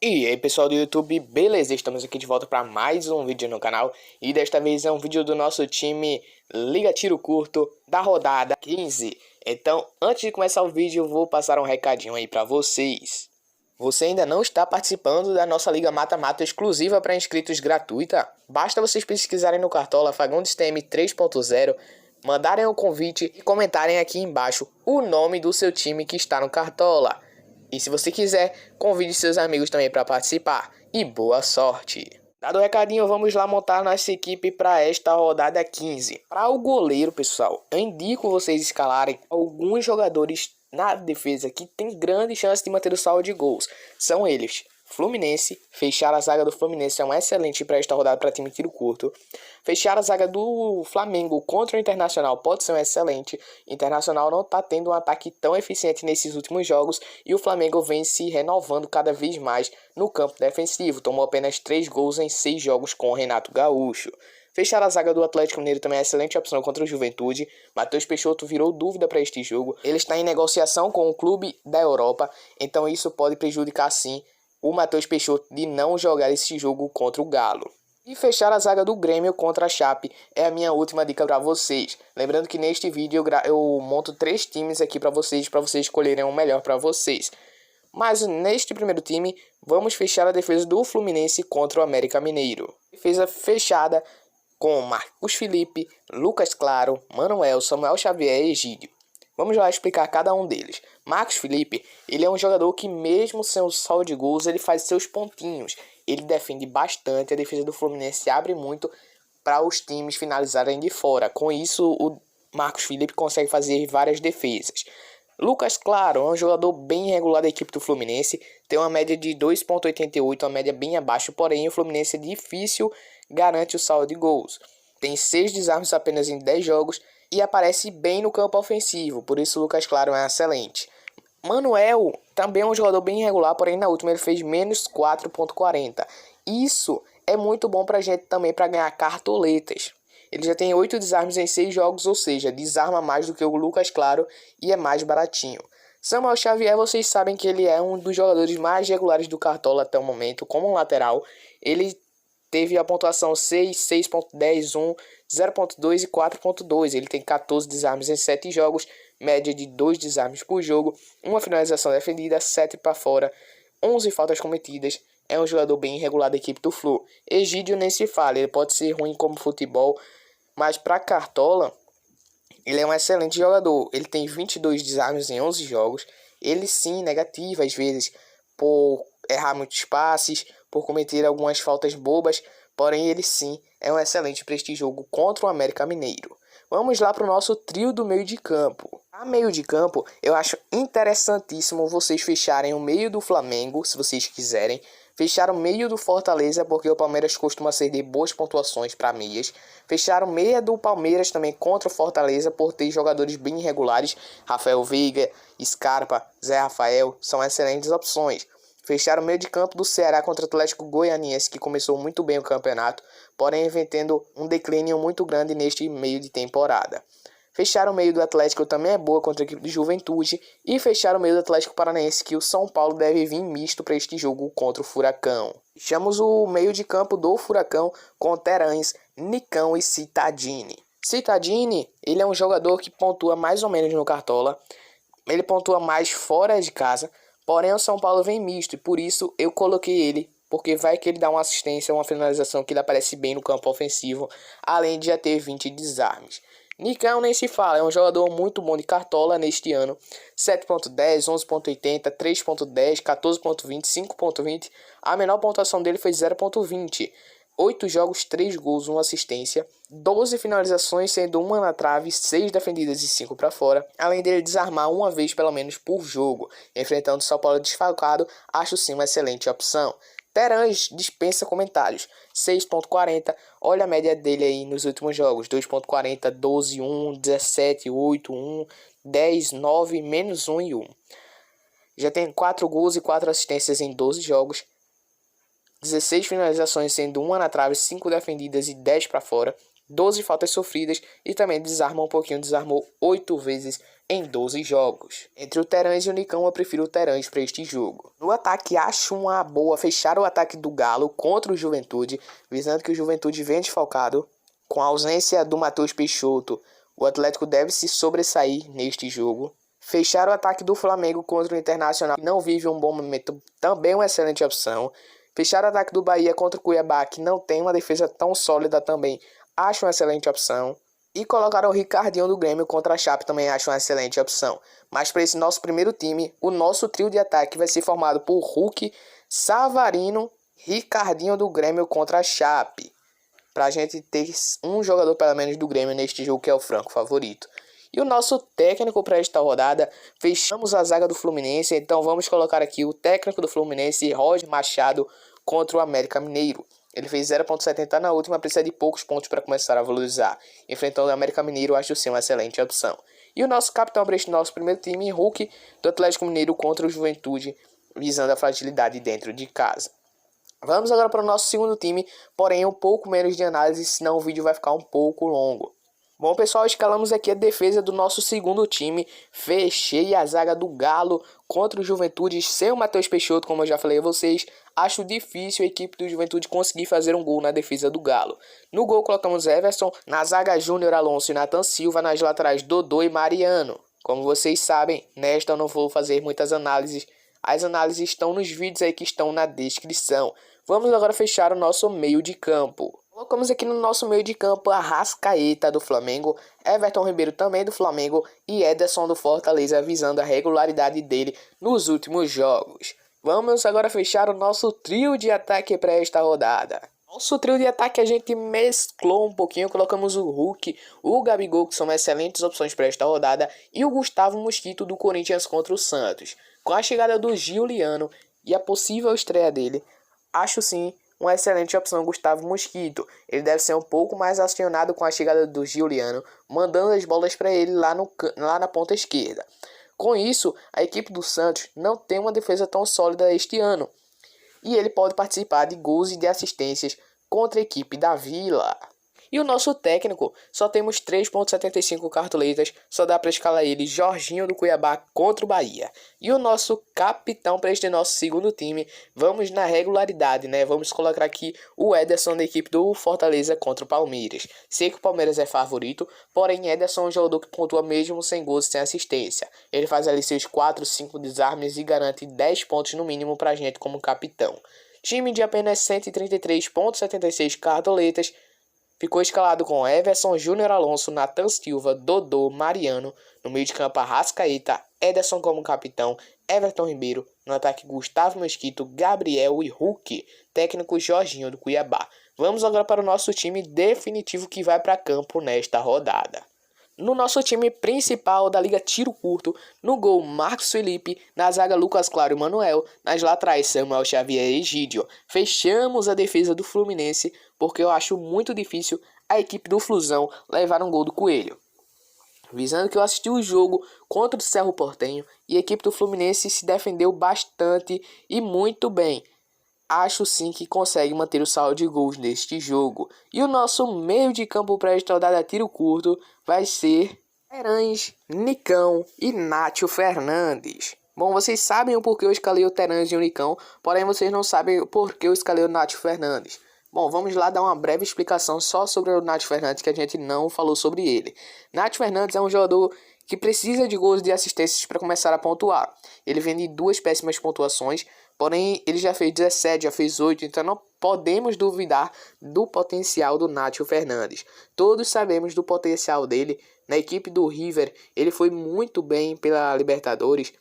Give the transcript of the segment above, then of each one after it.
E aí pessoal do YouTube, beleza? Estamos aqui de volta para mais um vídeo no canal. E desta vez é um vídeo do nosso time Liga Tiro Curto da rodada 15. Então, antes de começar o vídeo, eu vou passar um recadinho aí para vocês. Você ainda não está participando da nossa Liga Mata-Mata exclusiva para inscritos gratuita? Basta vocês pesquisarem no Cartola Fagundes TM 3.0, mandarem o convite e comentarem aqui embaixo o nome do seu time que está no Cartola. E se você quiser, convide seus amigos também para participar. E boa sorte! Dado o recadinho, vamos lá montar nossa equipe para esta rodada 15. Para o goleiro, pessoal, eu indico vocês escalarem alguns jogadores na defesa que tem grande chance de manter o saldo de gols. São eles: Fluminense. Fechar a zaga do Fluminense é um excelente para esta rodada para time tiro curto. Fechar a zaga do Flamengo contra o Internacional pode ser um excelente. Internacional não está tendo um ataque tão eficiente nesses últimos jogos e o Flamengo vem se renovando cada vez mais no campo defensivo. Tomou apenas 3 gols em 6 jogos com o Renato Gaúcho. Fechar a zaga do Atlético Mineiro também é excelente opção contra o Juventude. Matheus Peixoto virou dúvida para este jogo. Ele está em negociação com o clube da Europa, então isso pode prejudicar sim o Matheus Peixoto de não jogar esse jogo contra o Galo. E fechar a zaga do Grêmio contra a Chape é a minha última dica para vocês. Lembrando que neste vídeo eu monto 3 times aqui para vocês escolherem o melhor para vocês. Mas neste primeiro time, vamos fechar a defesa do Fluminense contra o América Mineiro. Defesa fechada com Marcos Felipe, Lucas Claro, Manuel, Samuel Xavier e Egídio. Vamos lá explicar cada um deles. Marcos Felipe, ele é um jogador que mesmo sem o saldo de gols, ele faz seus pontinhos. Ele defende bastante, a defesa do Fluminense abre muito para os times finalizarem de fora. Com isso, o Marcos Felipe consegue fazer várias defesas. Lucas Claro é um jogador bem regular da equipe do Fluminense, tem uma média de 2.88, uma média bem abaixo, porém o Fluminense é difícil garante o saldo de gols. Tem 6 desarmes apenas em 10 jogos e aparece bem no campo ofensivo, por isso o Lucas Claro é excelente. Manuel também é um jogador bem irregular, porém na última ele fez menos 4.40. Isso é muito bom pra gente também para ganhar cartoletas. Ele já tem 8 desarmes em 6 jogos, ou seja, desarma mais do que o Lucas Claro e é mais baratinho. Samuel Xavier, vocês sabem que ele é um dos jogadores mais regulares do Cartola até o momento, como um lateral. Ele teve a pontuação 6, 6.10, 1, 0.2 e 4.2. Ele tem 14 desarmes em 7 jogos, média de 2 desarmes por jogo, uma finalização defendida, 7 para fora, 11 faltas cometidas. É um jogador bem irregular da equipe do Flu. Egídio nem se fala, ele pode ser ruim como futebol, mas para Cartola, ele é um excelente jogador. Ele tem 22 desarmes em 11 jogos. Ele sim, negativo às vezes, por errar muitos passes, por cometer algumas faltas bobas. Porém, ele sim é um excelente para este jogo contra o América Mineiro. Vamos lá para o nosso trio do meio de campo. A meio de campo, eu acho interessantíssimo vocês fecharem o meio do Flamengo, se vocês quiserem. Fechar o meio do Fortaleza, porque o Palmeiras costuma ceder boas pontuações para meias. Fechar o meia do Palmeiras também contra o Fortaleza, por ter jogadores bem irregulares. Rafael Veiga, Scarpa, Zé Rafael, são excelentes opções. Fechar o meio de campo do Ceará contra o Atlético Goianiense, que começou muito bem o campeonato, porém vem tendo um declínio muito grande neste meio de temporada. Fechar o meio do Atlético também é boa contra a equipe de Juventude. E fechar o meio do Atlético Paranaense, que o São Paulo deve vir misto para este jogo contra o Furacão. Fechamos o meio de campo do Furacão com Terãs, Nicão e Cittadini. Cittadini, ele é um jogador que pontua mais ou menos no Cartola. Ele pontua mais fora de casa, porém o São Paulo vem misto e por isso eu coloquei ele. Porque vai que ele dá uma assistência, uma finalização que ele aparece bem no campo ofensivo, além de já ter 20 desarmes. Nicão nem se fala, é um jogador muito bom de Cartola neste ano. 7.10, 11.80, 3.10, 14.20, 5.20. A menor pontuação dele foi 0.20. 8 jogos, 3 gols, 1 assistência. 12 finalizações, sendo uma na trave, 6 defendidas e 5 para fora. Além dele desarmar uma vez pelo menos por jogo. Enfrentando o São Paulo desfalcado, acho sim uma excelente opção. Terãs dispensa comentários, 6.40, olha a média dele aí nos últimos jogos, 2.40, 12, 1, 17, 8, 1, 10, 9, menos 1 e 1. Já tem 4 gols e 4 assistências em 12 jogos, 16 finalizações sendo uma na trave, 5 defendidas e 10 para fora, 12 faltas sofridas e também desarma um pouquinho, desarmou 8 vezes em 12 jogos. Entre o Terãs e o Nicão, eu prefiro o Terãs para este jogo. No ataque, acho uma boa fechar o ataque do Galo contra o Juventude, visando que o Juventude vem desfalcado. Com a ausência do Matheus Peixoto, o Atlético deve se sobressair neste jogo. Fechar o ataque do Flamengo contra o Internacional, que não vive um bom momento, também é uma excelente opção. Fechar o ataque do Bahia contra o Cuiabá, que não tem uma defesa tão sólida também, acho uma excelente opção. E colocar o Ricardinho do Grêmio contra a Chape também acho uma excelente opção. Mas para esse nosso primeiro time, o nosso trio de ataque vai ser formado por Hulk, Savarino, Ricardinho do Grêmio contra a Chape. Para a gente ter um jogador pelo menos do Grêmio neste jogo, que é o franco favorito. E o nosso técnico para esta rodada, fechamos a zaga do Fluminense, então vamos colocar aqui o técnico do Fluminense, Roger Machado, contra o América Mineiro. Ele fez 0,70 na última, precisa de poucos pontos para começar a valorizar. Enfrentando o América Mineiro, acho sim uma excelente opção. E o nosso capitão para este nosso primeiro time, Hulk, do Atlético Mineiro contra o Juventude, visando a fragilidade dentro de casa. Vamos agora para o nosso segundo time, porém um pouco menos de análise, senão o vídeo vai ficar um pouco longo. Bom, pessoal, escalamos aqui a defesa do nosso segundo time. Fechei a zaga do Galo contra o Juventude sem o Matheus Peixoto, como eu já falei a vocês. Acho difícil a equipe do Juventude conseguir fazer um gol na defesa do Galo. No gol colocamos Everson, na zaga Júnior Alonso e Nathan Silva, nas laterais Dodô e Mariano. Como vocês sabem, nesta eu não vou fazer muitas análises. As análises estão nos vídeos aí que estão na descrição. Vamos agora fechar o nosso meio de campo. Colocamos aqui no nosso meio de campo Arrascaeta do Flamengo, Everton Ribeiro também do Flamengo e Ederson do Fortaleza, visando a regularidade dele nos últimos jogos. Vamos agora fechar o nosso trio de ataque para esta rodada. Nosso trio de ataque a gente mesclou um pouquinho, colocamos o Hulk, o Gabigol, que são excelentes opções para esta rodada, e o Gustavo Mosquito do Corinthians contra o Santos. Com a chegada do Giuliano e a possível estreia dele, acho sim uma excelente opção Gustavo Mosquito. Ele deve ser um pouco mais acionado com a chegada do Giuliano, mandando as bolas para ele lá na ponta esquerda. Com isso, a equipe do Santos não tem uma defesa tão sólida este ano, e ele pode participar de gols e de assistências contra a equipe da Vila. E o nosso técnico, só temos 3,75 cartoletas, só dá para escalar ele Jorginho do Cuiabá contra o Bahia. E o nosso capitão para este nosso segundo time, vamos na regularidade, né? Vamos colocar aqui o Ederson da equipe do Fortaleza contra o Palmeiras. Sei que o Palmeiras é favorito, porém Ederson é um jogador que pontua mesmo sem gols e sem assistência. Ele faz ali seus 4, 5 desarmes e garante 10 pontos no mínimo para a gente como capitão. Time de apenas 133,76 cartoletas, ficou escalado com Everson, Júnior Alonso, Nathan Silva, Dodô, Mariano, no meio de campo Arrascaeta, Ederson como capitão, Everton Ribeiro, no ataque Gustavo Mosquito, Gabriel e Hulk, técnico Jorginho do Cuiabá. Vamos agora para o nosso time definitivo que vai para campo nesta rodada. No nosso time principal da Liga Tiro Curto, no gol Marcos Felipe, na zaga Lucas Claro e Manuel, nas laterais Samuel Xavier e Egídio. Fechamos a defesa do Fluminense porque eu acho muito difícil a equipe do Flusão levar um gol do Coelho. Visando que eu assisti o jogo contra o Cerro Porteño e a equipe do Fluminense se defendeu bastante e muito bem. Acho sim que consegue manter o saldo de gols neste jogo. E o nosso meio de campo para esta rodada tiro curto vai ser Terãs, Nicão e Nátio Fernandes. Bom, vocês sabem o porquê eu escalei o Terãs e o Nicão, porém vocês não sabem o porquê eu escalei o Nátio Fernandes. Bom, vamos lá dar uma breve explicação só sobre o Nátio Fernandes, que a gente não falou sobre ele. Nátio Fernandes é um jogador que precisa de gols e de assistências para começar a pontuar. Ele vem de 2 péssimas pontuações, porém ele já fez 17, já fez 8, então não podemos duvidar do potencial do Nátio Fernandes. Todos sabemos do potencial dele. Na equipe do River, ele foi muito bem pela Libertadores.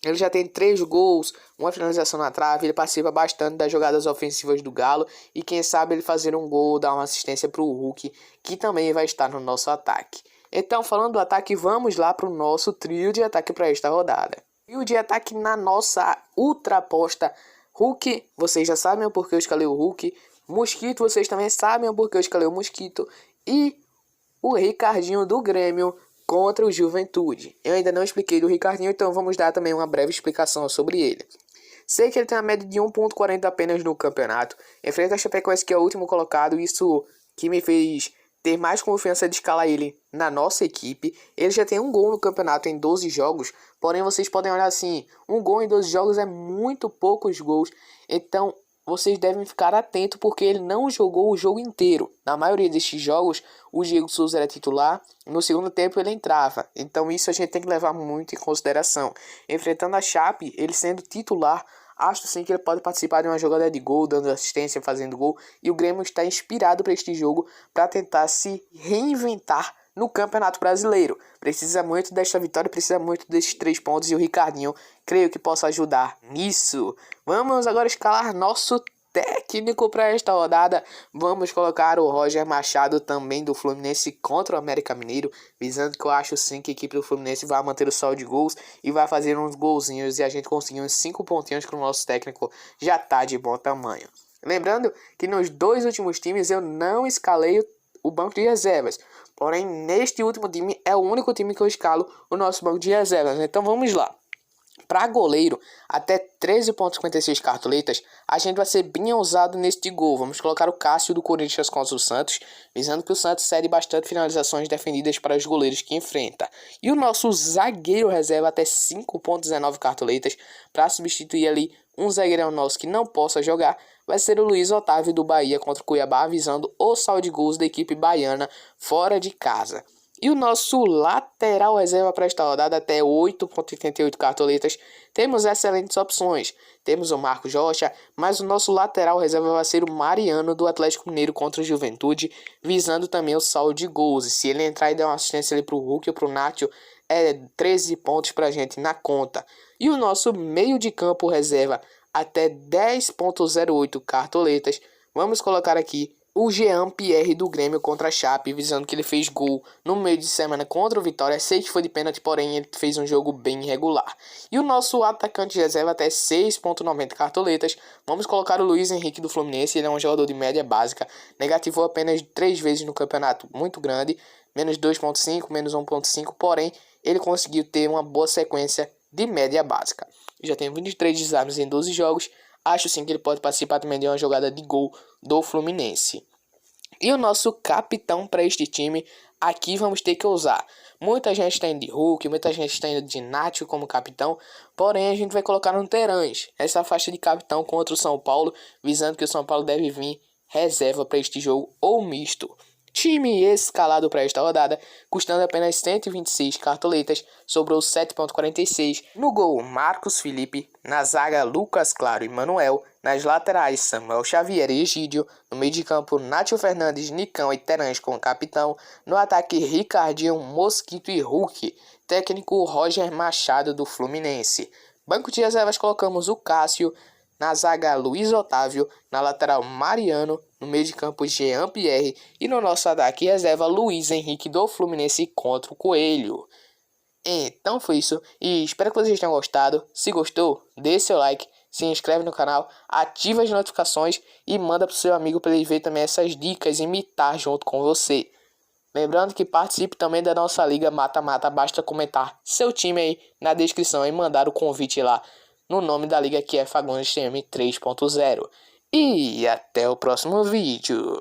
Ele já tem 3 gols, uma finalização na trave, ele participa bastante das jogadas ofensivas do Galo e quem sabe ele fazer um gol, dar uma assistência para o Hulk, que também vai estar no nosso ataque. Então, falando do ataque, vamos lá para o nosso trio de ataque para esta rodada. Trio de ataque na nossa ultra aposta Hulk, vocês já sabem o porquê eu escalei o Hulk. Mosquito, vocês também sabem o porquê eu escalei o Mosquito. E o Ricardinho do Grêmio contra o Juventude. Eu ainda não expliquei do Ricardinho, então vamos dar também uma breve explicação sobre ele. Sei que ele tem uma média de 1,40 apenas no campeonato. Enfrenta a Chapecoense, que é o último colocado, isso que me fez ter mais confiança de escalar ele na nossa equipe. Ele já tem um gol no campeonato em 12 jogos, porém vocês podem olhar assim, um gol em 12 jogos é muito poucos gols, então vocês devem ficar atentos porque ele não jogou o jogo inteiro. Na maioria destes jogos, o Diego Souza era titular, no segundo tempo ele entrava, então isso a gente tem que levar muito em consideração. Enfrentando a Chape, ele sendo titular, acho sim que ele pode participar de uma jogada de gol, dando assistência, fazendo gol. E o Grêmio está inspirado para este jogo, para tentar se reinventar no Campeonato Brasileiro. Precisa muito desta vitória, precisa muito desses 3 pontos. E o Ricardinho, creio que possa ajudar nisso. Vamos agora escalar nosso técnico para esta rodada. Vamos colocar o Roger Machado, também do Fluminense, contra o América Mineiro, visando que eu acho sim que a equipe do Fluminense vai manter o saldo de gols e vai fazer uns golzinhos e a gente conseguir uns 5 pontinhos que o nosso técnico já tá de bom tamanho. Lembrando que nos 2 últimos times eu não escalei o banco de reservas, porém neste último time é o único time que eu escalo o nosso banco de reservas, então vamos lá. Para goleiro, até 13,56 cartoletas, a gente vai ser bem ousado neste gol. Vamos colocar o Cássio do Corinthians contra o Santos, visando que o Santos cede bastante finalizações defendidas para os goleiros que enfrenta. E o nosso zagueiro reserva até 5,19 cartoletas, para substituir ali um zagueirão nosso que não possa jogar, vai ser o Luiz Otávio do Bahia contra o Cuiabá, visando o saldo de gols da equipe baiana fora de casa. E o nosso lateral reserva para esta rodada até 8,88 cartoletas. Temos excelentes opções. Temos o Marcos Rocha, mas o nosso lateral reserva vai ser o Mariano do Atlético Mineiro contra o Juventude, visando também o saldo de gols. E se ele entrar e der uma assistência ali para o Hulk ou para o Nacho, é 13 pontos para a gente na conta. E o nosso meio de campo reserva até 10,08 cartoletas. Vamos colocar aqui o Jean-Pierre do Grêmio contra a Chape, visando que ele fez gol no meio de semana contra o Vitória. Sei que foi de pênalti, porém ele fez um jogo bem irregular. E o nosso atacante reserva até 6,90 cartoletas. Vamos colocar o Luiz Henrique do Fluminense. Ele é um jogador de média básica, negativou apenas 3 vezes no campeonato, muito grande, menos 2,5, menos 1,5, porém ele conseguiu ter uma boa sequência de média básica. Já tem 23 desarmes em 12 jogos. Acho sim que ele pode participar também de uma jogada de gol do Fluminense. E o nosso capitão para este time, aqui vamos ter que usar. Muita gente está indo de Hulk, muita gente está indo de Nacho como capitão, porém a gente vai colocar no Terãs essa faixa de capitão contra o São Paulo, visando que o São Paulo deve vir reserva para este jogo ou misto. Time escalado para esta rodada, custando apenas 126 cartoletas, sobrou 7,46. No gol, Marcos Felipe. Na zaga, Lucas Claro e Manuel. Nas laterais, Samuel Xavier e Egídio. No meio de campo, Nátio Fernandes, Nicão e Terãs como capitão. No ataque, Ricardinho, Mosquito e Hulk. Técnico, Roger Machado do Fluminense. Banco de reservas, colocamos o Cássio. Na zaga, Luiz Otávio. Na lateral, Mariano. No meio de campo, Jean-Pierre. E no nosso ataque, reserva, Luiz Henrique do Fluminense contra o Coelho. Então foi isso. E espero que vocês tenham gostado. Se gostou, deixe seu like. Se inscreve no canal. Ativa as notificações. E manda para o seu amigo para ele ver também essas dicas e imitar junto com você. Lembrando que participe também da nossa Liga Mata-Mata. Basta comentar seu time aí na descrição e mandar o convite lá no nome da liga, que é Fagundes TM 3.0. E até o próximo vídeo.